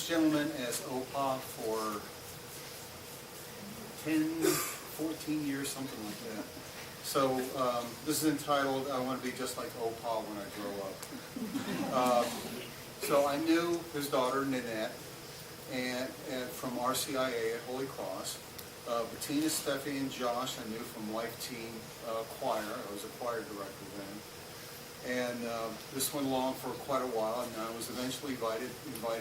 this gentleman as OPA for 10, 14 years, something like that. So this is entitled, I Want to Be Just Like OPA When I Grow Up. So I knew his daughter, Nanette, and from RCIA at Holy Cross. Bettina, Steffi, and Josh I knew from Life Teen Choir. I was a choir director then. And this went along for quite a while, and I was eventually invited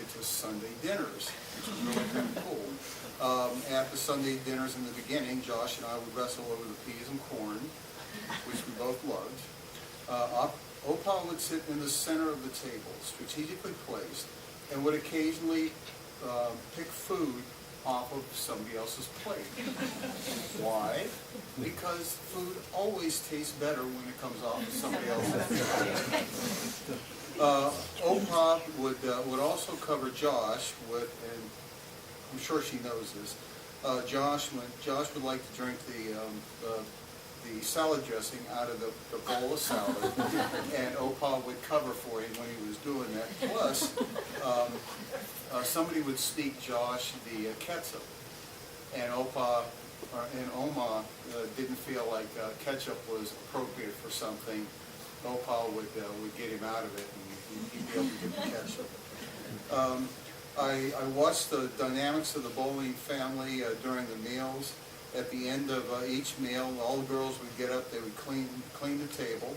to Sunday dinners, which was really kind of cool. At the Sunday dinners in the beginning, Josh and I would wrestle over the peas and corn, which we both loved. Opal would sit in the center of the table, strategically placed, and would occasionally pick food off of somebody else's plate. Why? Because food always tastes better when it comes off of somebody else's plate. Opal would also cover Josh with, and I'm sure she knows this, Josh would like to drink the salad dressing out of the bowl of salad, and Opal would cover for him when he was doing that. Plus, somebody would sneak Josh the ketchup, and Oma didn't feel like ketchup was appropriate for something. Opal would get him out of it, and he'd be able to get the ketchup. I watched the dynamics of the bowling family during the meals. At the end of each meal, all the girls would get up, they would clean the table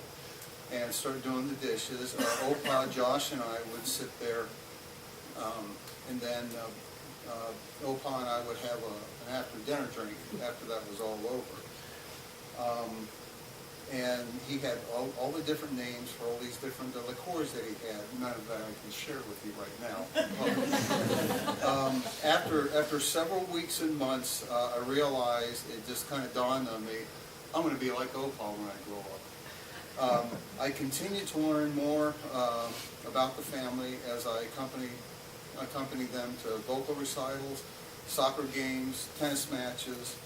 and start doing the dishes. Opal, Josh, and I would sit there, and then Opal and I would have an after-dinner drink after that was all over. And he had all the different names for all these different liqueurs that he had. None of that I can share with you right now. After several weeks and months, I realized, it just kind of dawned on me, I'm going to be like Opal when I grow up. I continued to learn more about the family as I accompanied them to vocal recitals, soccer games, tennis matches,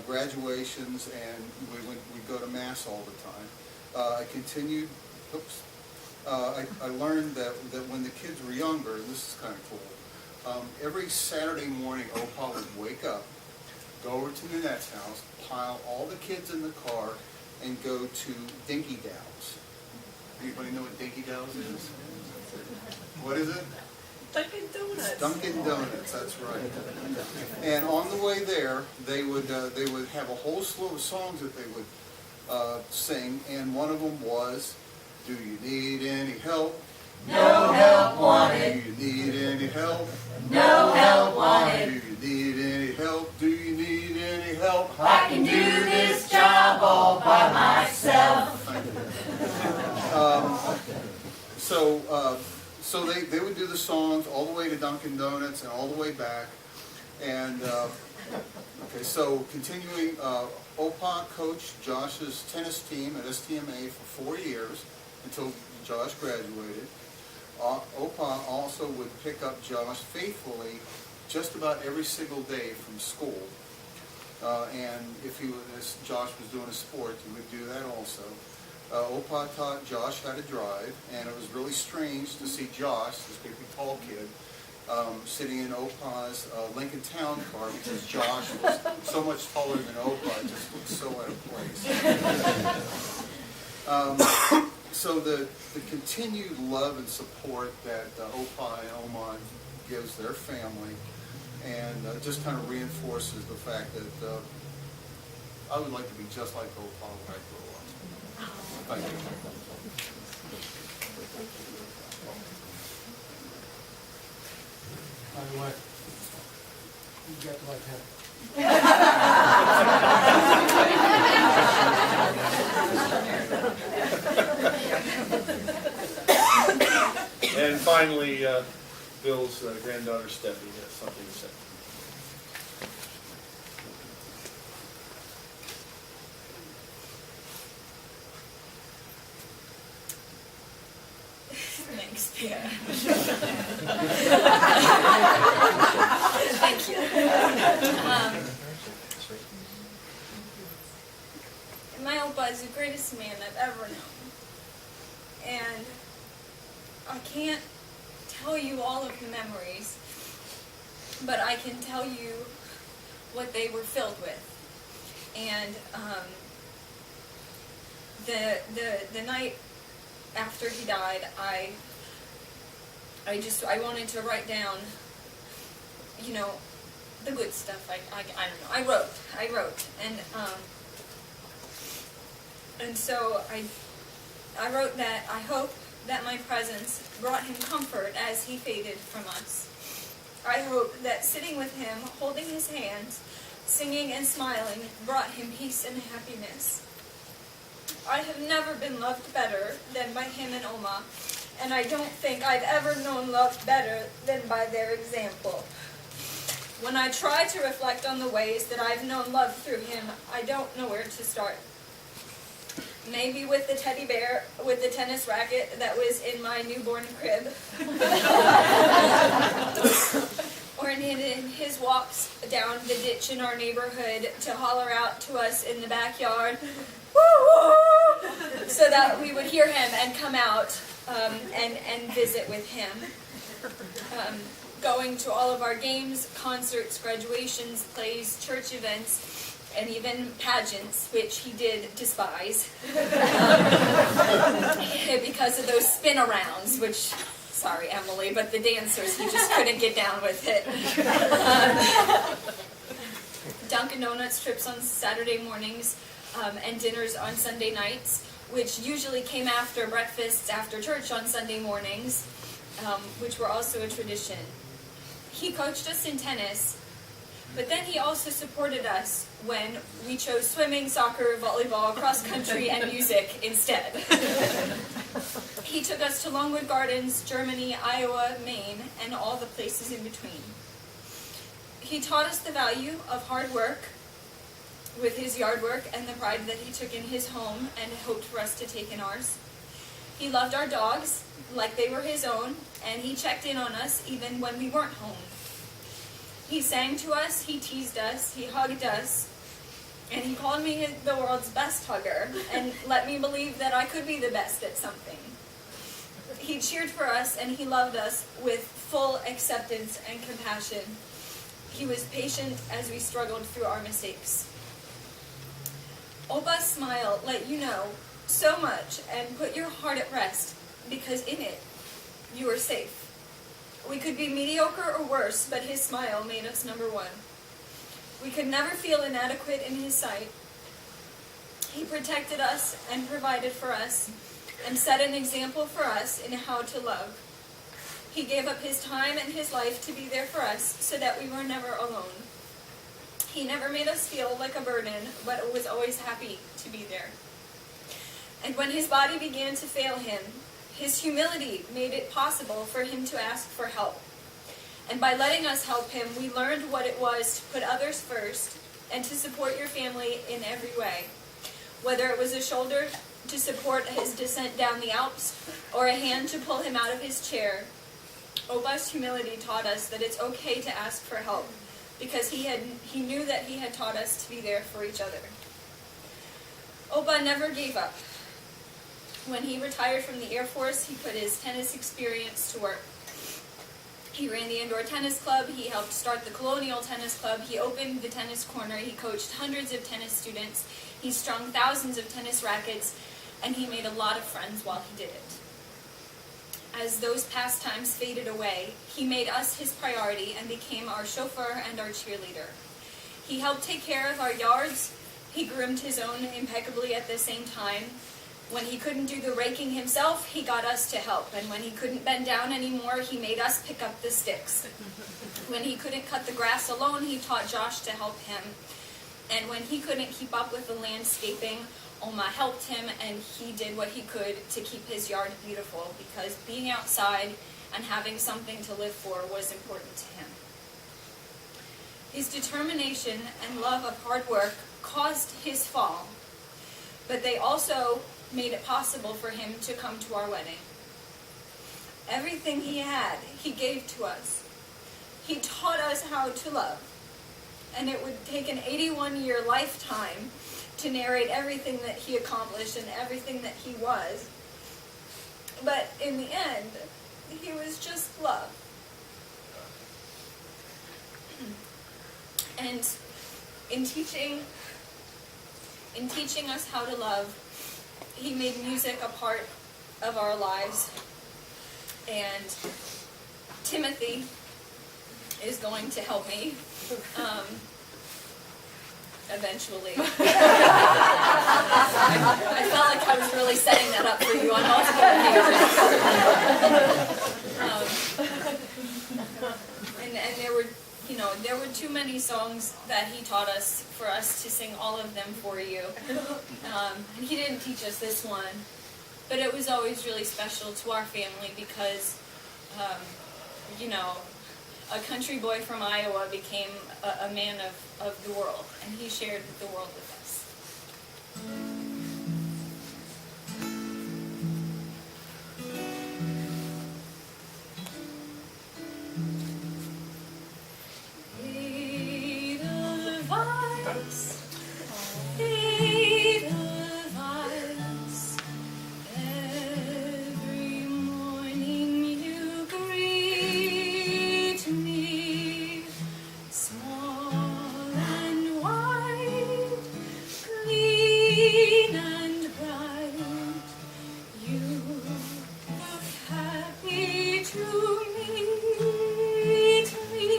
graduations, and we'd go to Mass all the time. I continued, I learned that when the kids were younger, and this is kind of cool, every Saturday morning Opal would wake up, go over to Nanette's house, pile all the kids in the car, and go to Dinky Dow's. Anybody know what Dinky Dow's is? What is it? Dunkin' Donuts. Dunkin' Donuts, that's right. And on the way there, they would have a whole slew of songs that they would sing, and one of them was, "Do you need any help? No help wanted. Do you need any help? No help wanted. Do you need any help? Do you need any help? I can do this job all by myself." So they would do the songs all the way to Dunkin' Donuts and all the way back. And okay, so continuing, Opal coached Josh's tennis team at STMA for 4 years until Josh graduated. Opal also would pick up Josh faithfully just about every single day from school. And if Josh was doing a sport, he would do that also. Opal taught Josh how to drive, and it was really strange to see Josh, this big tall kid, sitting in Opal's Lincoln Town car, because Josh was so much taller than Opal, it just looked so out of place. So the continued love and support that Opal and Oman gives their family, and just kind of reinforces the fact that I would like to be just like Opal when I grow up. Thank you. By the way, you got the right head. And finally, Bill's granddaughter Steffi has something to say. Thanks, Pierre. Thank you. My Opa is the greatest man I've ever known. And I can't tell you all of the memories but I can tell you what they were filled with. And the night after he died, I wanted to write down, you know, the good stuff. I don't know. I wrote, and so I wrote that I hope that my presence brought him comfort as he faded from us. I hope that sitting with him, holding his hands, singing and smiling, brought him peace and happiness. I have never been loved better than by him and Oma, and I don't think I've ever known love better than by their example. When I try to reflect on the ways that I've known love through him, I don't know where to start. Maybe with the teddy bear with the tennis racket that was in my newborn crib. Or in his walks down the ditch in our neighborhood to holler out to us in the backyard, woo-woo, so that we would hear him and come out and visit with him. Going to all of our games, concerts, graduations, plays, church events, and even pageants, which he did despise because of those spin-arounds, which, sorry Emily, but the dancers, he just couldn't get down with it. Dunkin' Donuts trips on Saturday mornings and dinners on Sunday nights, which usually came after breakfasts after church on Sunday mornings, which were also a tradition. He coached us in tennis, but then he also supported us when we chose swimming, soccer, volleyball, cross country, and music instead. He took us to Longwood Gardens, Germany, Iowa, Maine, and all the places in between. He taught us the value of hard work with his yard work and the pride that he took in his home and hoped for us to take in ours. He loved our dogs like they were his own, and he checked in on us even when we weren't home. He sang to us, he teased us, he hugged us, and he called me the world's best hugger and let me believe that I could be the best at something. He cheered for us and he loved us with full acceptance and compassion. He was patient as we struggled through our mistakes. Opa's smile let you know so much and put your heart at rest, because in it you are safe. We could be mediocre or worse, but his smile made us number one. We could never feel inadequate in his sight. He protected us and provided for us and set an example for us in how to love. He gave up his time and his life to be there for us so that we were never alone. He never made us feel like a burden, but was always happy to be there. And when his body began to fail him, his humility made it possible for him to ask for help. And by letting us help him, we learned what it was to put others first and to support your family in every way. Whether it was a shoulder to support his descent down the Alps or a hand to pull him out of his chair, Opa's humility taught us that it's okay to ask for help, because he knew that he had taught us to be there for each other. Opa never gave up. When he retired from the Air Force, he put his tennis experience to work. He ran the indoor tennis club, he helped start the Colonial Tennis Club, he opened the tennis corner, he coached hundreds of tennis students, he strung thousands of tennis rackets, and he made a lot of friends while he did it. As those pastimes faded away, he made us his priority and became our chauffeur and our cheerleader. He helped take care of our yards, he groomed his own impeccably at the same time. When he couldn't do the raking himself, he got us to help. And when he couldn't bend down anymore, he made us pick up the sticks. When he couldn't cut the grass alone, he taught Josh to help him. And when he couldn't keep up with the landscaping, Oma helped him, and he did what he could to keep his yard beautiful, because being outside and having something to live for was important to him. His determination and love of hard work caused his fall, but they also made it possible for him to come to our wedding. Everything he had, he gave to us. He taught us how to love, and it would take an 81-year lifetime to narrate everything that he accomplished and everything that he was. But in the end, he was just love. And in teaching us how to love, he made music a part of our lives. And Timothy is going to help me eventually. I felt like I was really setting that up for you on multiple occasions. And there were too many songs that he taught us for us to sing all of them for you. And he didn't teach us this one, but it was always really special to our family because, a country boy from Iowa became a man of the world, and he shared the world with us. Edelweiss, every morning you greet me, small and white, clean and bright. You look happy to meet me.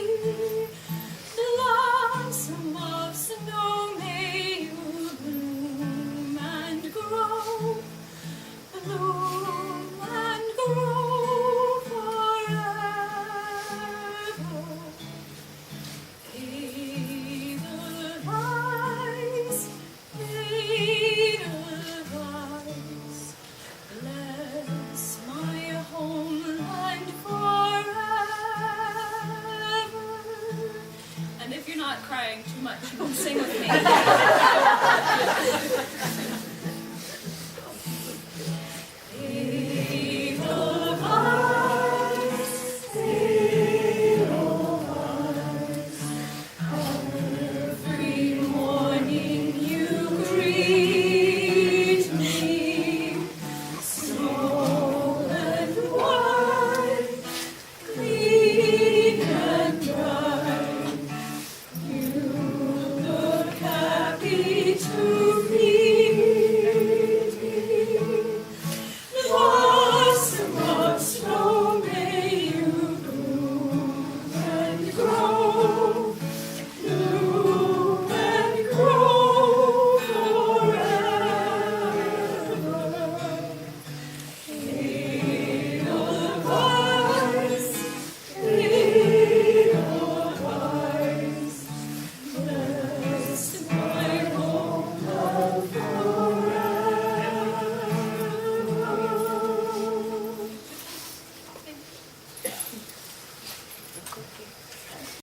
Blossom of snow, may you bloom and grow forever. Edelweiss, Edelweiss, bless my homeland forever. And if you're not crying too much, you can sing with me.